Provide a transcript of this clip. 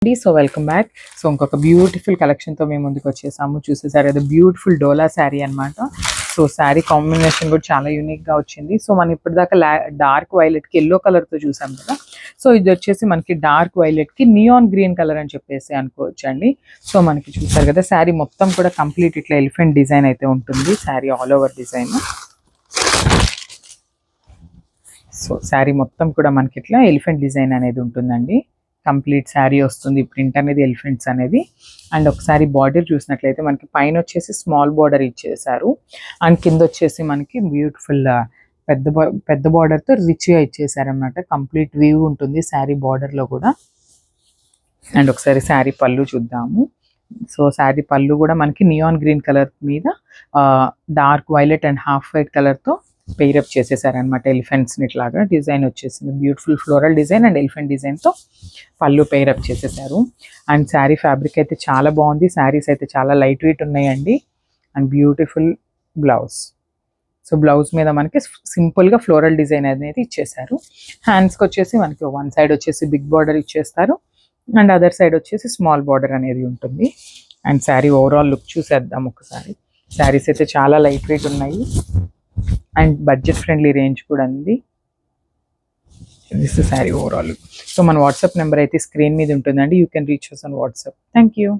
So welcome back. So ఇంకొక beautiful కలెక్షన్తో మేము ముందుకు వచ్చేసాము. చూసేసారు అది బ్యూటిఫుల్ డోలా శారీ అనమాట. సో శారీ కాంబినేషన్ కూడా చాలా యూనిక్గా వచ్చింది. సో మనం ఇప్పటిదాకా డార్క్ వైలెట్కి ఎల్లో కలర్తో చూసాం కదా. సో ఇది వచ్చేసి మనకి డార్క్ వైలెట్కి నియాన్ గ్రీన్ కలర్ అని చెప్పేసి అనుకోవచ్చు అండి. సో మనకి చూసారు కదా శారీ మొత్తం కూడా కంప్లీట్ ఇట్లా ఎలిఫెంట్ డిజైన్ అయితే ఉంటుంది. Sari all over design. So sari మొత్తం కూడా మనకి ఇట్లా ఎలిఫెంట్ డిజైన్ అనేది ఉంటుందండి. కంప్లీట్ శారీ వస్తుంది. ప్రింట్ అనేది ఎలిఫెంట్స్ అనేది. అండ్ ఒకసారి బార్డర్ చూసినట్లయితే మనకి పైన వచ్చేసి స్మాల్ బార్డర్ ఇచ్చేసారు. అండ్ కింద వచ్చేసి మనకి బ్యూటిఫుల్ పెద్ద బార్డర్తో రిచ్గా ఇచ్చేసారనమాట. కంప్లీట్ వ్యూ ఉంటుంది శారీ బార్డర్లో కూడా. అండ్ ఒకసారి శారీ పళ్ళు చూద్దాము. సో శారీ పళ్ళు కూడా మనకి నియాన్ గ్రీన్ కలర్ మీద dark violet and half white కలర్తో పెయిరప్ చేసేసారనమాట. ఎలిఫెంట్స్ని ఇట్లాగా డిజైన్ వచ్చేసింది. Beautiful floral design and elephant డిజైన్తో పళ్ళు పెయిరప్ చేసేసారు. అండ్ శారీ ఫ్యాబ్రిక్ అయితే చాలా బాగుంది. శారీస్ అయితే చాలా లైట్ వెయిట్ ఉన్నాయండి. And beautiful blouse. So blouse మీద మనకి సింపుల్గా ఫ్లోరల్ డిజైన్ అనేది ఇచ్చేసారు. హ్యాండ్స్కి వచ్చేసి మనకి వన్ సైడ్ వచ్చేసి బిగ్ బార్డర్ ఇచ్చేస్తారు. అండ్ అదర్ సైడ్ వచ్చేసి స్మాల్ బార్డర్ అనేది ఉంటుంది. అండ్ శారీ ఓవరాల్ లుక్ చూసేద్దాం ఒకసారి. శారీస్ అయితే చాలా లైట్ వెయిట్ ఉన్నాయి అండ్ బడ్జెట్ ఫ్రెండ్లీ రేంజ్ కూడా ఉంది. This is sari overall. So మన వాట్సాప్ నెంబర్ అయితే స్క్రీన్ మీద ఉంటుందండి. You can reach us on WhatsApp. Thank you.